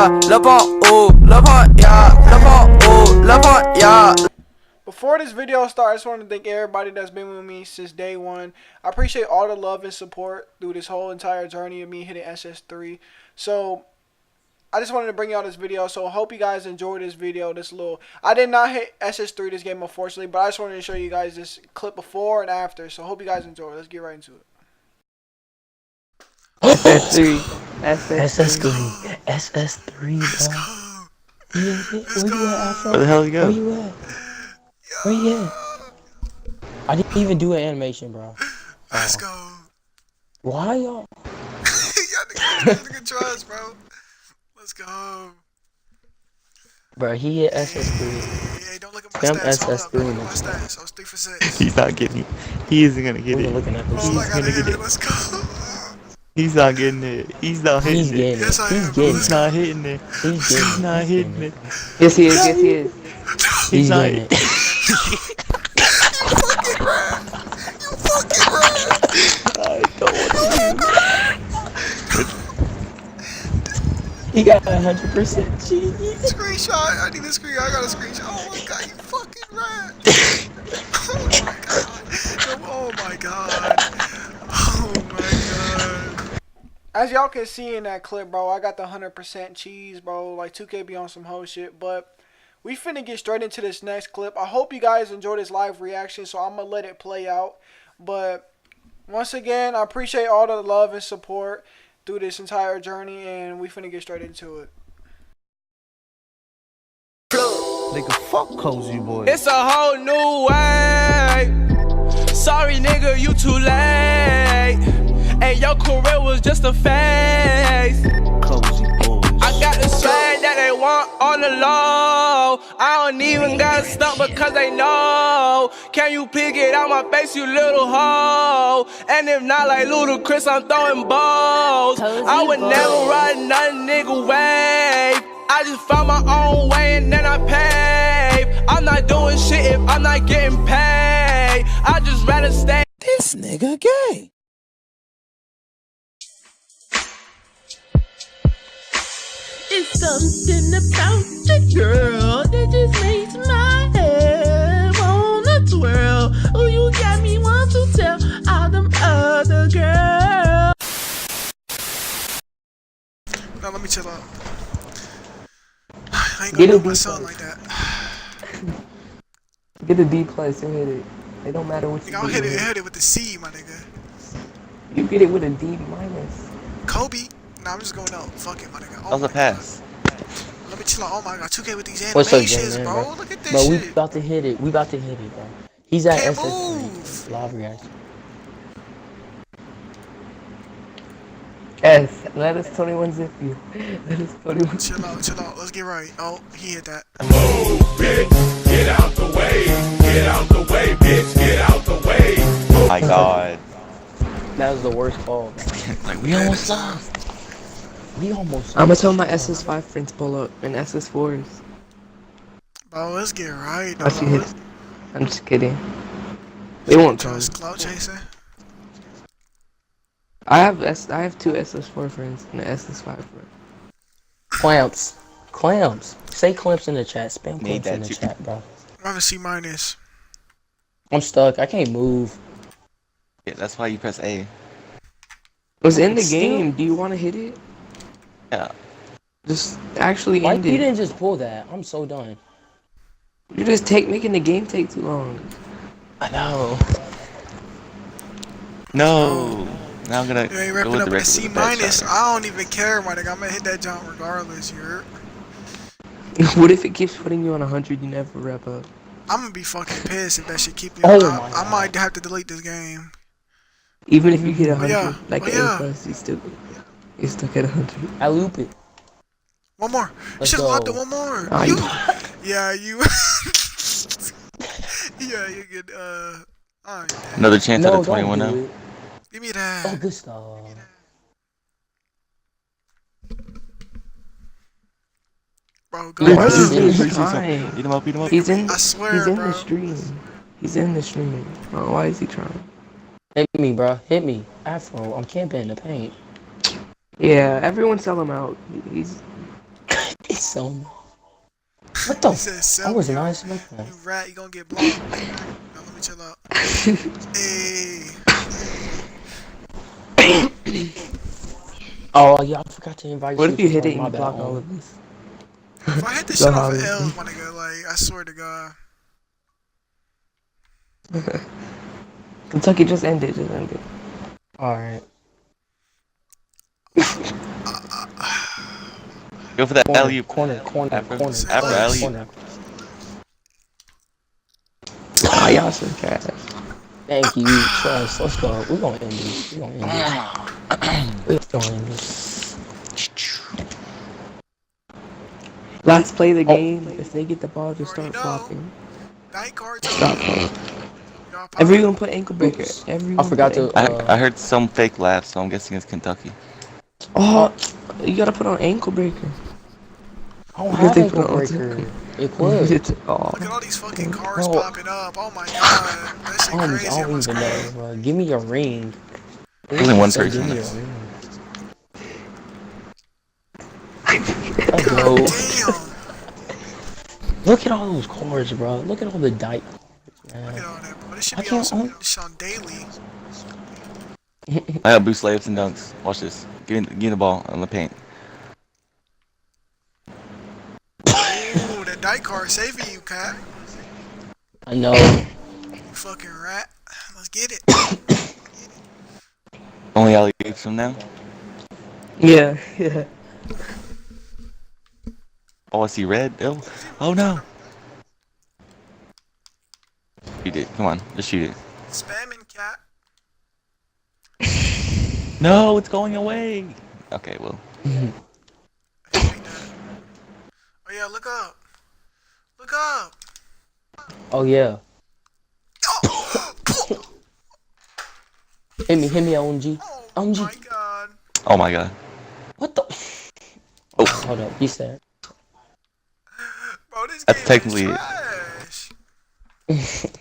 yeah, love on, ooh, love on, yeah, love on, ooh, love on, yeah. Before this video starts, I just want to thank everybody that's been with me since day one. I appreciate all the love and support through this whole entire journey of me hitting SS3. So I just wanted to bring y'all this video. So hope you guys enjoyed this video. I did not hit SS3 this game, unfortunately, but I just wanted to show you guys this clip before and after. So hope you guys enjoy. Let's get right into it. SS3, SS3, SS3, bro. Where you at, Afro? Where the hell you go? Where you at? Where you at? I didn't even do an animation, bro. Let's go. Why y'all? Y'all nigga trust, bro. Let's go. Bro, he hit SS3. Hey, don't look at my stats. Hold up, don't look at my stats. I was 3 for 6. He's not getting it. He isn't gonna get We're it. looking at this. Oh, I He's gotta gonna hit get it. it. Let's go. He's not getting it. He's not hitting He's it. getting it. Yes, I He's am. getting He's it. not hitting it. He's not hitting it. Yes, he is. Yes, he is. He's not. getting it. You fucking rat. I don't want to. He got 100% cheese. Screenshot. I need a screen. I got a screenshot. Oh my god, you fucking rat. Oh my god. Oh my god. As y'all can see in that clip, bro, I got the 100% cheese, bro. Like 2K be on some whole shit, but we finna get straight into this next clip. I hope you guys enjoy this live reaction, so I'm gonna let it play out. But once again, I appreciate all the love and support through this entire journey, and we finna get straight into it. Nigga, fuck Cozy Boy. It's a whole new way. Sorry, nigga, you too late. And your career was just a phase. Cozy Boys. I got the swag that they want on the low. I don't even gotta stunt because they know. Can you please get out my face, you little hoe? And if not like Ludacris, I'm throwing balls. I would never ride nothing, nigga, wave. I just found my own way and then I pave. I'm not doing shit if I'm not getting paid. I just rather stay. This nigga gay. It's something about you, girl, that just makes my head wanna twirl. Oh, you got me want to tell all them other girls. Now let me chill out. I ain't Get gonna a do my D son plus. like that. Get a D plus and hit it. It don't matter what you Nigga, I'll do. hit it with the C, my nigga. You get it with a D minus. Kobe? Nah, I'm just going out. Fuck it, my nigga. That was a pass. Let me chill out. Oh my god, 2K with these What's up, animations, man, bro. Look at this Bro, we shit. about to hit it. We about to hit it, bro. He's at Can't SS3. move. Live reaction. Yes, let us 21 zip you. Let us 21 zip Chill out, chill out. Let's get right. Oh, he hit that. Move, bitch, get out the way. Get out the way, bitch, get out the way. Oh my god. That was the worst call. Like we almost lost. We almost. I'm gonna tell my SS5 friends pull up and SS4s. Bro, let's get right. I see dog. his. I'm just kidding. They won't come. Just clout chasing. I have two SS4 friends and an SS5 friend. Clamps. Clamps. Say clamps in the chat. Spam Need clamps in that the too. chat, bro. I have a C minus. I'm stuck. I can't move. Yeah, that's why you press A. It was in the Still- game. Do you want to hit it? Yeah. Just actually Why end you it. didn't just pull that? I'm so done. You're just making the game take too long. I know. No. Now I'm gonna You ain't go repping with up the with a rest C of the bad minus. shot. I don't even care, my nigga. I'm gonna hit that jump regardless, you heard? What if it keeps putting you on 100? You never wrap up. I'm gonna be fucking pissed if that shit keep me Oh on. my I might have to delete this game. Even if you get 100, yeah, like oh an yeah. A plus, you still get 100. I loop it. One more. You Let's should have locked go. it one more. Ah, You, you- yeah, you. Yeah, you get alright. Another chance No, at a don't 21 do now. it. Give me Oh, that. good stuff. Bro, go Dude, Why this is is this his Beat time. him up, beat him up. He's in. I swear, He's in bro. the stream. He's in the stream. Oh, why is he trying? Hit me, bro. Hit me. Afro. I'm camping in the paint. Yeah, everyone sell him out. He's. So, what the? He said I self, was yo. not expecting that. You rat, you gonna get blocked. Now let me chill out. Hey. Oh yeah, I forgot to invite What you. if you to hit it my and you bad, block all of this? If I hit this Go shit off of Holly. L's, my nigga, like, I swear to God. Kentucky, just end it, just end it. Alright. Go for that Corner, alley. corner, Afro Say alley. corner. Ah, y'all so trash. Thank you, trust. Let's go. We're gonna end this. We're gonna end this. We're gonna end this. Let's play the game. If they get the ball, just You start know. flopping. Night guard Stop time. flopping. Y'all pop Everyone put ankle breaker. Oops. Everyone I forgot put to. ankle I heard some fake laughs, so I'm guessing it's Kentucky. Oh, you gotta put on ankle breaker. I don't Because have they ankle put it on breaker. too. It quit. Oh. Look at all these fucking cars Bro. popping up. Oh my God. That shit I crazy on don't my even screen. know, bro. Give me a ring. Only one Say, person. Give me a That's- ring. God damn. Look at all those cards, bro. Look at all the die. Look at all that, bro. This should I be can't on this on daily. I got boost layups and dunks. Watch this. Give me the ball on the paint. Ooh, that die card saving you, cat. I know. You fucking rat. Let's get it. Only alley oops from now. Yeah, yeah. Oh, I see red. Oh no. Shoot it. Come on, just shoot it. Spamming, cat. No, it's going away. Okay, well. I hate that. Oh yeah, look up. Look up. Oh yeah. Hit me, OMG. Oh OMG. my God. Oh my god. What the? Oh. Hold up. He said. Bro, this That's game technically is it. trash.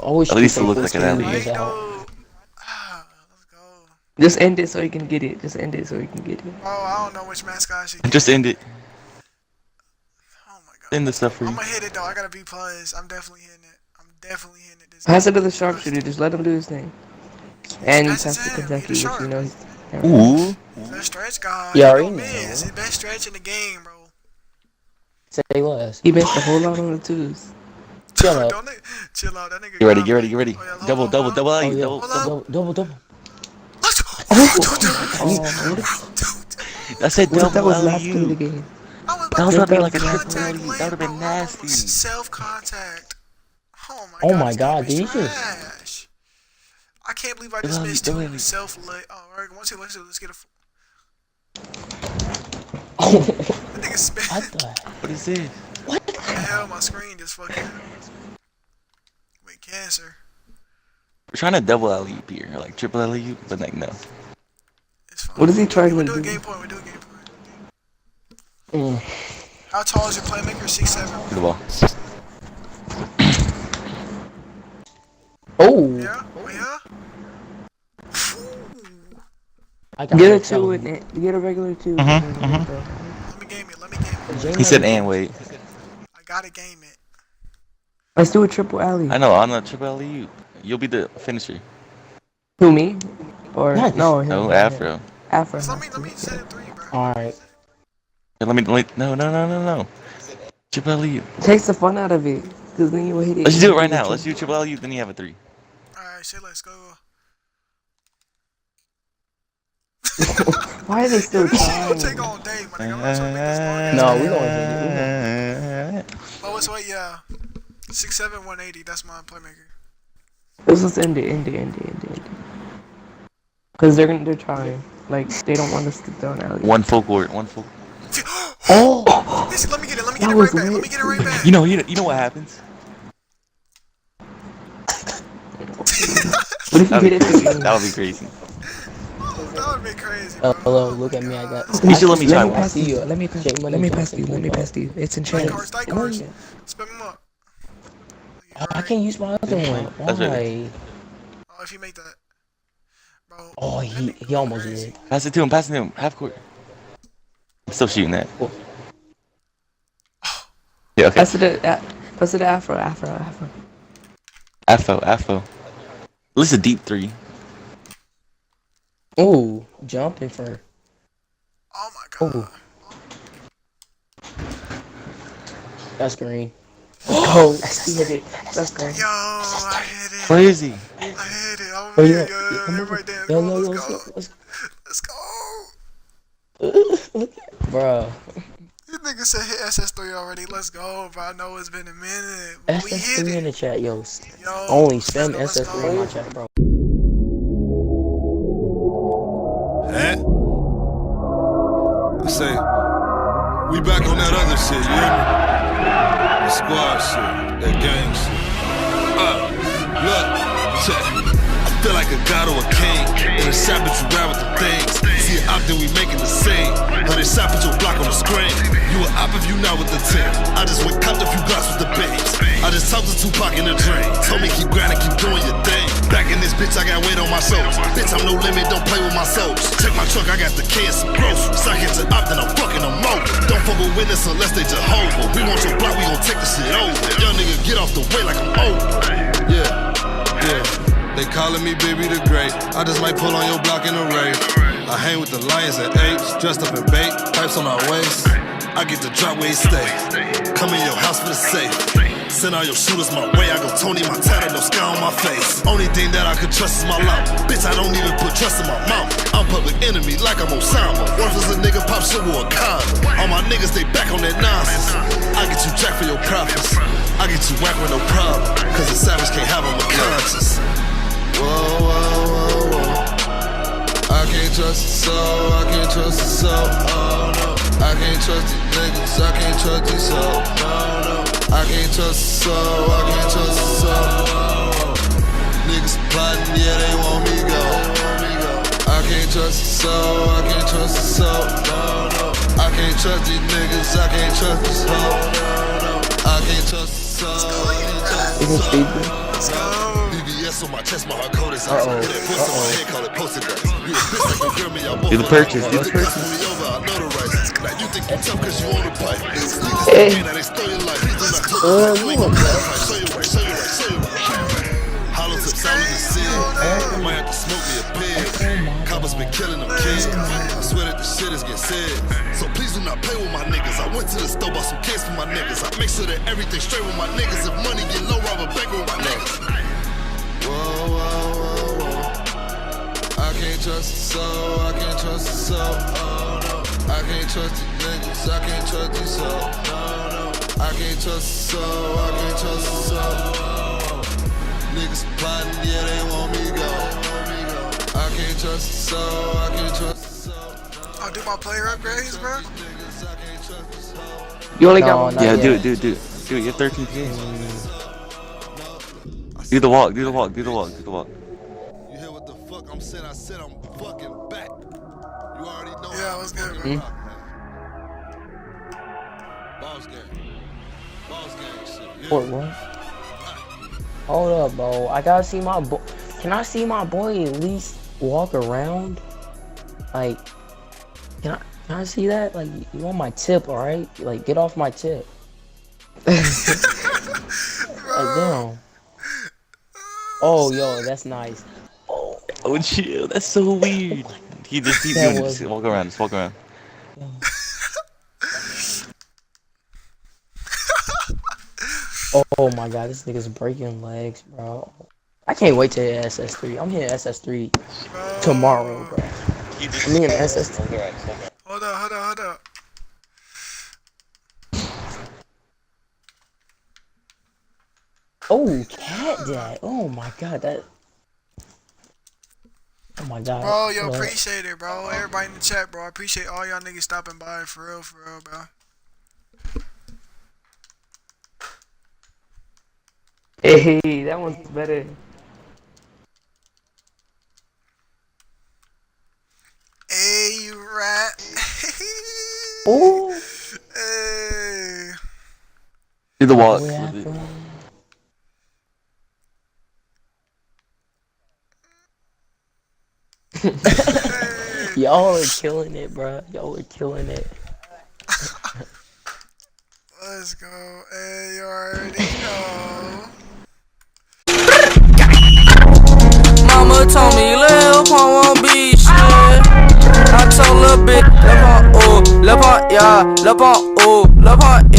Always At least it keep looked this like an game alley. is out. Go. Let's go. Just end it so you can get it. Just end it so you can get it. Oh, I don't know which mascot I should get. Just end it. Oh my God. End the stuff for I'm you. gonna hit it though. I got a B+. I'm definitely hitting it. I'm definitely hitting it this Pass it game. to the sharpshooter. Just let him do his thing. And you Pass it pass to to him. Kentucky, He the which sharp. you know he's. Ooh. Best stretch guy. Yeah, I You already don't know. miss. It's best stretch in the game, bro. Say less. He missed a whole lot on the twos. Shut up. Don't chill out. That nigga. Get ready, got get ready, me. get ready. Oh, yeah, Double, hold double, on. double Oh alley. yeah. Double. Double. Let's go. I said What if that double was last play of the alley. game? I was That was about gonna be to like a contact triple alley. lane, That would've been bro. nasty. Self-contact. Oh my Oh God. my this God, game is did he just- trash. I can't believe I Double just alley, missed double two alley. self-lay. Oh, all right. Let's get a. Oh. That nigga spin. What the? What is this? What the hell? My screen just fucking. Wait, cancer. We're trying to double alley oop here, or like triple alley oop, but like no. It's fine. What is he trying We're to doing do? game point. We're doing game point. How tall is your playmaker? 6'7". Get the ball. Oh. Yeah. Oh yeah. I got Get a it, tell two him. in it. Get a regular two. Let me game it. Let me game it. He said and wait. I gotta game it. Let's do a triple alley. I know, on the triple alley oop. You'll be the finisher. Who, me? Or Yes. no? Him. No, Afro. Afro. Just let me set it 3, bro. All right. Hey, let me no. Triple alley oop. Takes the fun out of it, cause then you will hit it. Let's do it right now. Let's do triple alley oop, then you have a 3. Alright, shit, let's go. Why are they still This shit gonna trying? take all day, my nigga. I'm not trying to make this long. No, we gonna hit it. Oh, it's what? Yeah. 6'7", 180. That's my playmaker. Let's just end it. Cause they're trying. Like they don't want us to throw an alley. One full court. Oh! Listen, let me get it. Let me That get it was right back. Let lit. me get it right back. You know what happens? What if you get it? That would be crazy. That would be crazy, bro. Hello, look at me. I got. You should let me try one. pass you. Let me pass Check you. money Let me points pass and you. Let me football. pass you. It's in Die chains. cards, die Come cards. on. Spin them up. Oh, I can't use my other one. That's Why? right. Oh, if you make that. Bro. Oh, he almost did. Pass it to him. Half court. I'm still shooting that. Cool. Yeah, okay. Pass it to Afro. Afro. At least a deep 3. Ooh, jumping for. Oh my god. Ooh. That's green. Oh, he hit it. That's green. Yo, I hit it. Crazy. I hit it. I'm Oh, here. yeah. Yo, Come on. everybody dance. Yo, Come on, yo, let's yo, go. let's Let's go. Look at, bro. You niggas said hit SS3 already. Let's go, bro. I know it's been a minute. But we hit SS3 in it. the chat, yo. Yo, Only let's spam go, let's SS3 in go. my chat, bro. Eh? I say, we back on that other shit, you hear me? The squad shit, that gang shit. Look, check. I feel like a god or a king. In a shop, but you ride with the things. See it out there, we making the scene. 100 shot, put your block on the screen. You a op if you not with the team. I just went copped a few blocks with the babes. I just talked to Tupac in the drain. Told me keep grinding, keep doing your thing. Back in this bitch, I got weight on my shoulders. Bitch, I'm no limit, don't play with my soldiers. Check my truck, I got the K and some groceries. I get to op, then I'm fucking them over. Don't fuck with witness unless they Jehovah. We want your block, we gon' take the shit over. Young nigga, get off the way like I'm old. Yeah. They calling me baby the great. I just might pull on your block in a rave. I hang with the lions and apes, dressed up in bait, pipes on our waist. I get the drop where he stay. Come in your house for the safe. Send all your shooters my way. I go Tony Montana, no scar on my face. Only thing that I could trust is my love. Bitch, I don't even put trust in my mouth. I'm public enemy like I'm Osama. Worthless a nigga pop shit with a condom. All my niggas, they back on that nonsense. I get you jack for your profits. I get you whack with no problem. Cause a savage can't have him a conscience. Whoa. I can't trust the soul, I can't trust the soul. Oh no. I can't trust these niggas, I can't trust these souls. No. I can't trust the soul, I can't trust the soul. Niggas plotting, yeah, they want me go. I can't trust the soul, I can't trust the soul. No. I can't trust these niggas, I can't trust these hoes. I can't trust the soul, I can't trust the soul. BBS on my chest, my heart cold as ice. Put that puss on my head, call it posted dice. You a bitch like your girl, me, y'all both. Do the purchase, do the purchase. Me over, I know the rights. Now you think you tough cause you on the pipe. Niggas again, now they stole your life. Please do not talk to me. You ain't gon' show you right. Hollow tips out in the city. I might have to smoke me a pig. Coppers been killing them kids. I swear that the shit is getting said. So please do not play with my niggas. I went to the store, bought some kids for my niggas. I make sure that everything's straight with my niggas. If money get low, rob a bank with my niggas. Whoa. I can't trust the soul, I can't trust the soul. Oh no. I can't trust these niggas, I can't trust these souls. No. I can't trust the soul, I can't trust the soul. Niggas plotting, yeah, they want me go. I can't trust the soul, I can't trust the soul. I'll do my player upgrades, bro. You only got one. Yeah, do it. Do it, you're 13K. Do the walk. You hear what the fuck I'm saying? I said I'm fucking back. You already know. Yeah, what's good, bro? Boss gang shit. What? Hold up, bro. I gotta see my boy. Can I see my boy at least walk around? Like, can I see that? Like, you on my tip, alright? Like, get off my tip. Like, damn. Oh, yo, that's nice. Oh, chill. That's so weird. He just keep doing it. Just walk around. Yeah. Oh my god, this nigga's breaking legs, bro. I can't wait to hit SS3. I'm hitting SS3 tomorrow, bro. I'm hitting SS3. Hold up. Oh, cat dad. Oh my god, that. Oh my god. Bro, yo, appreciate it, bro. Everybody in the chat, bro. I appreciate all y'all niggas stopping by. For real, bro. Hey, that one's better. Hey, you rat. Oh. Hey. Do the walk. Y'all are killing it, bro. Y'all are killing it. Let's Let's go. Hey, you already know. Mama told me Lil Pump won't be shit. I told Lil bitch, Lil Pump, ooh, Lil Pump, yeah, Lil Pump, ooh, Lil Pump,